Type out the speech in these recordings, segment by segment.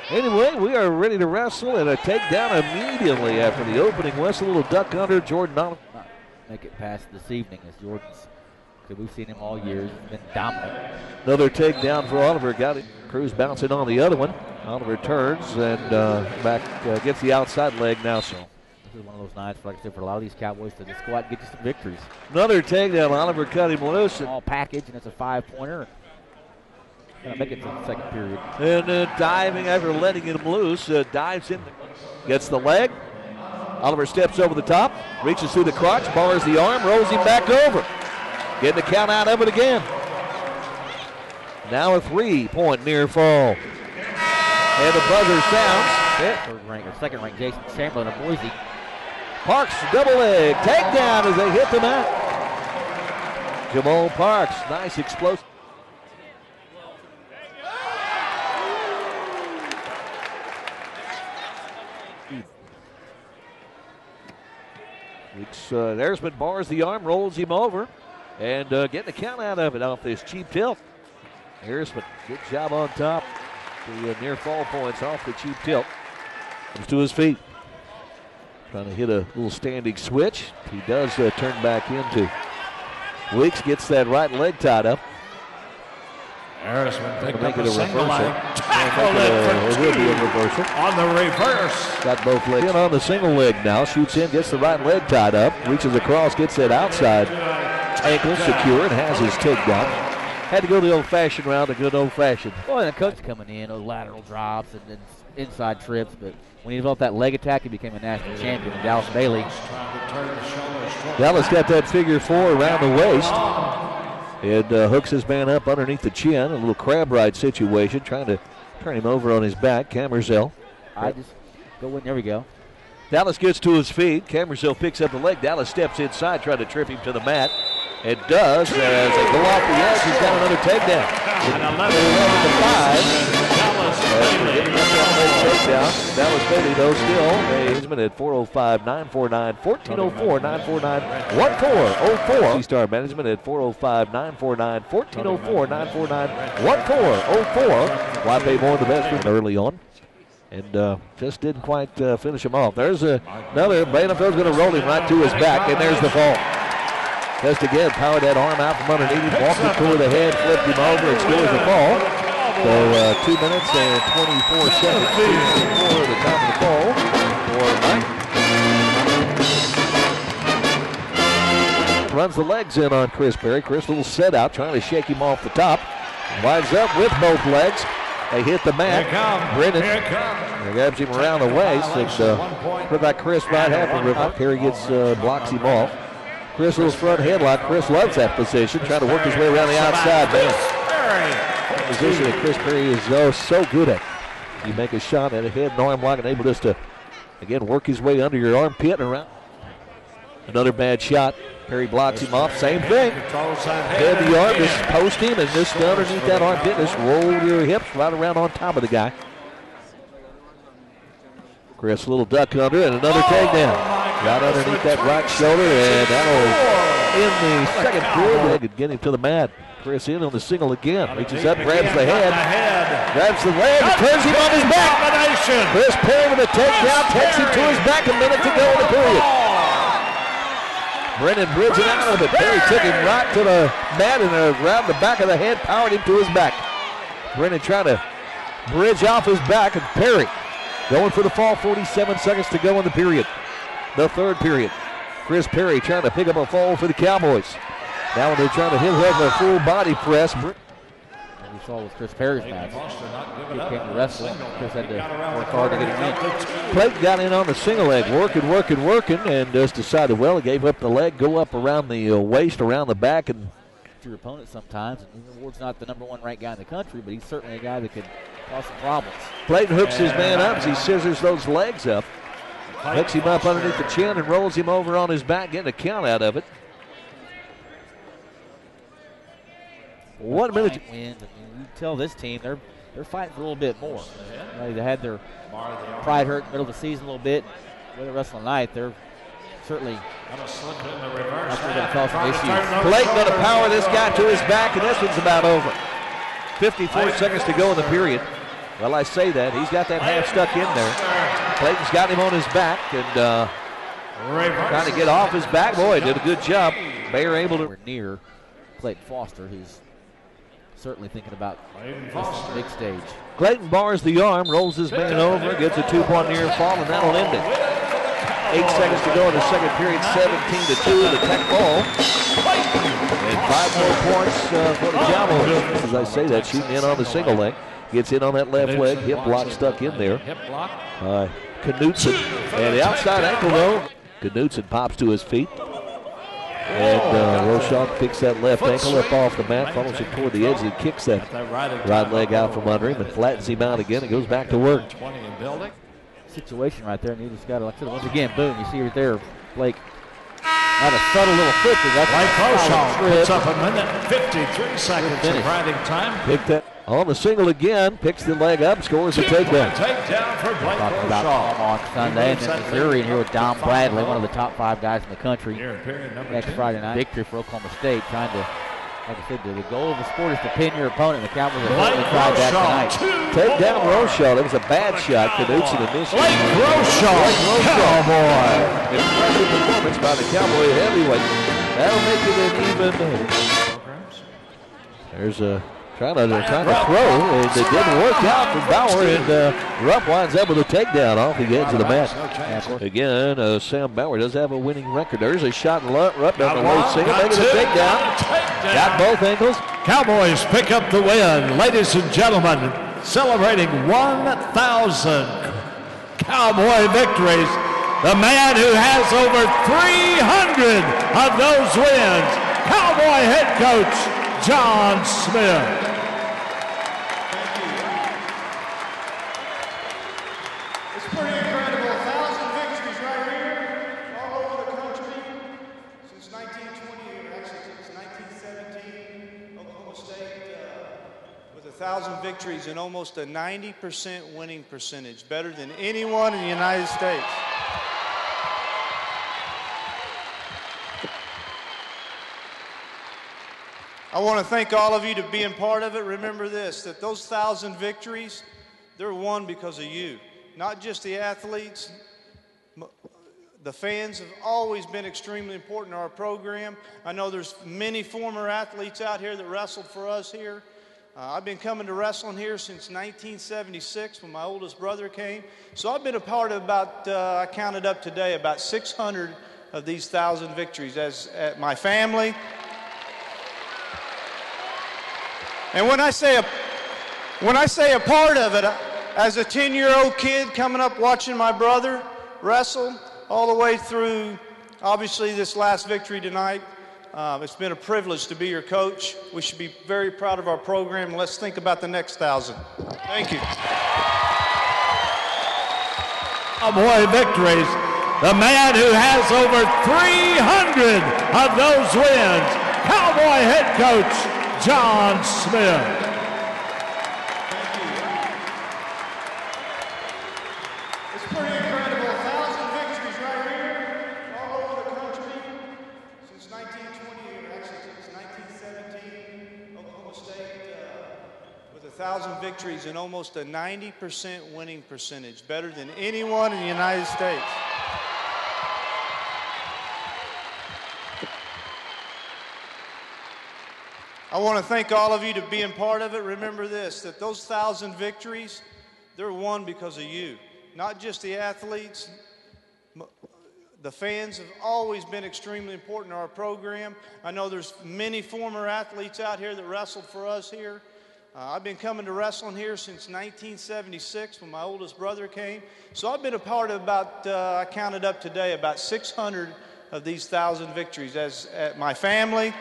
Anyway, we are ready to wrestle, and a takedown immediately after the opening whistle. A little duck under Jordan Oliver. Make it past this evening as Jordan's, because we've seen him all year. He's been dominant. Another takedown for Oliver. Got it. Cruz bouncing on the other one. Oliver turns and back gets the outside leg now. So this is one of those nights, like I said, for a lot of these Cowboys to just go out and get you some victories. Another takedown. Oliver cut him loose. All package, and it's a 5-pointer. Gonna make it to the second period. And diving after letting him loose, dives in, gets the leg. Oliver steps over the top, reaches through the crotch, bars the arm, rolls him back over. Getting the count out of it again. Now a 3-point near fall. And the buzzer sounds. Second ranked Jason Chamberlain of Boise. Parks double leg, takedown as they hit the mat. Jamal Parks, nice explosive. There's bars the arm, rolls him over, and getting the count out of it off this cheap tilt. Harrisman, good job on top. The near fall points off the cheap tilt. Comes to his feet. Trying to hit a little standing switch. He does turn back into. Weeks gets that right leg tied up. Harrisman picking up a single leg. It will be a reversal. On the reverse. Got both legs in on the single leg now. Shoots in, gets the right leg tied up. Reaches across, gets that outside ankle secure, and has his takedown. Had to go the old-fashioned round, a good old-fashioned. Well, and the coach coming in, those lateral drops and inside trips, but when he developed that leg attack, he became a national champion in Dallas Bailey. Dallas got that figure 4 around the waist. And hooks his man up underneath the chin, a little crab ride situation, trying to turn him over on his back. Camerzell. I just go in, there we go. Dallas gets to his feet. Camerzell picks up the leg. Dallas steps inside, trying to trip him to the mat. It does as they go off the edge. He's got another takedown. 11-5. Dallas Bailey, though, still. Management at 405-949, 1404-949, 1404. C-Star Management at 405-949, 1404-949, 1404. Why pay more the best early on? And just didn't quite finish him off. There's another. Bainfield's going to roll him right to his back, and there's the fall. Just again, powered that arm out from underneath him, walked him toward the head, flipped him over, and scores the fall. So 2 minutes and 24 seconds before the top of the fall for Mike. Runs the legs in on Chris Perry. Chris, a little set out, trying to shake him off the top. Winds up with both legs. They hit the mat. Brennan grabs him around the waist. And put that Chris right happy. Perry gets blocks him off. Chris, a little front headlock. Chris loves that position, trying to work his way around the outside. Man, position that Chris Perry is so good at. You make a shot at a head and arm lock and able just to, again, work his way under your armpit and around. Another bad shot. Perry blocks him off. Same thing. Head the arm, just post him, and just underneath that armpit, just roll your hips right around on top of the guy. Chris, a little duck under, and another takedown. Got underneath that right shoulder, and that'll, in the second period, they could get him to the mat. Chris in on the single again. Reaches up, grabs the head, grabs the leg, and turns him on his back. Chris Perry with a takedown, takes him to his back, a minute to go in the period. Brennan bridging out of it. Perry took him right to the mat and around the back of the head, powered him to his back. Brennan trying to bridge off his back, and Perry going for the fall. 47 seconds to go in the period. The third period. Chris Perry trying to pick up a fall for the Cowboys. Now they're trying to hit him with a full body press. We saw with Chris Perry's match. He came to wrestle. Chris had to work hard to get him in. Clayton got in on the single leg, working, and just decided, well, he gave up the leg, go up around the waist, around the back, and your opponent sometimes. And Ward's not the #1 ranked guy in the country, but he's certainly a guy that could cause some problems. Clayton hooks his man up as he scissors those legs up. Hooks him up underneath the chin and rolls him over on his back, getting a count out of it. 1 minute. Wins. You tell this team they're fighting for a little bit more. They had their pride hurt in the middle of the season a little bit. With the rest of the night, they're certainly going to cause some issues. Clayton going to power this guy to his back, and this one's about over. 54 seconds to go in the period. Well, I say that. He's got that half stuck in there. Clayton's got him on his back and trying to get off his back. Boy, did a good job. Bayer able to. We're near Clayton Foster, who's certainly thinking about this big stage. Clayton bars the arm, rolls his man over, gets a 2-point near fall, and that'll end it. 8 seconds to go in the second period, 17-2, the Tech ball. And 5 more points for the Cowboys. As I say that, shooting in on the single leg. Gets in on that left leg, hip block stuck in there. Knutson. And the outside ankle, though. Knutson pops to his feet. And Rochon picks that left ankle up off the mat, follows him toward the edge, and kicks that right leg out from under him and flattens him out again and goes back to work. Situation right there, and you just got to, like I said, once again, boom, you see right there, Blake. Not a subtle little flicker. That's Blake Rochon puts up a minute 53 seconds of riding time. Picked that on the single again, picks the leg up, scores a takedown. Takedown for Blake Talking about on Sunday, and then Missouri, and here with Dom Bradley, one of the top 5 guys in the country. Next Friday night, victory for Oklahoma State, trying to, like I said, the goal of the sport is to pin your opponent. The Cowboys have certainly tried that tonight. Take down Rochon. It was a bad shot. Knutson initially. Blake Rochon, Cowboy. Impressive performance by the Cowboy heavyweight. That'll make it an even. There's a trying to throw, and it didn't work out for Bauer, and Rupp winds up with a takedown off the edge of the mat. Again, Sam Bauer does have a winning record. There's a shot, and Rupp down the low single, making a takedown. Got both ankles. Cowboys pick up the win. Ladies and gentlemen, celebrating 1,000 Cowboy victories. The man who has over 300 of those wins, Cowboy head coach John Smith. It's pretty incredible. 1,000 victories right here all over the country since 1920, actually since 1917. Oklahoma State with 1,000 victories and almost a 90% winning percentage, better than anyone in the United States. I want to thank all of you to being part of it. Remember this, that those 1,000 victories, they're won because of you. Not just the athletes. The fans have always been extremely important to our program. I know there's many former athletes out here that wrestled for us here. I've been coming to wrestling here since 1976 when my oldest brother came. So I've been a part of about, I counted up today, about 600 of these 1,000 victories as my family. And when I say a part of it, as a 10-year-old kid coming up watching my brother wrestle all the way through, obviously, this last victory tonight, it's been a privilege to be your coach. We should be very proud of our program. Let's think about the next 1,000. Thank you. Cowboy victories. The man who has over 300 of those wins, Cowboy head coach John Smith. It's pretty incredible. 1,000 victories right here all over the country since 1920, actually since 1917. Oklahoma State with 1,000 victories and almost a 90% winning percentage, better than anyone in the United States. I want to thank all of you to being part of it. Remember this, that those 1,000 victories, they're won because of you. Not just the athletes. The fans have always been extremely important to our program. I know there's many former athletes out here that wrestled for us here. I've been coming to wrestling here since 1976 when my oldest brother came. So I've been a part of about, I counted up today, about 600 of these 1,000 victories as my family.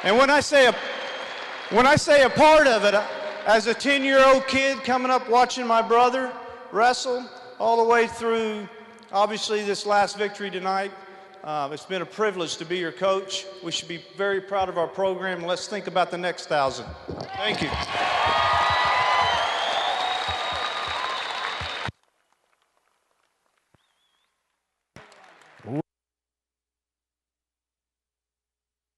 And when I say a part of it, as a 10-year-old kid coming up watching my brother wrestle all the way through, obviously, this last victory tonight, it's been a privilege to be your coach. We should be very proud of our program. Let's think about the next 1,000. Thank you.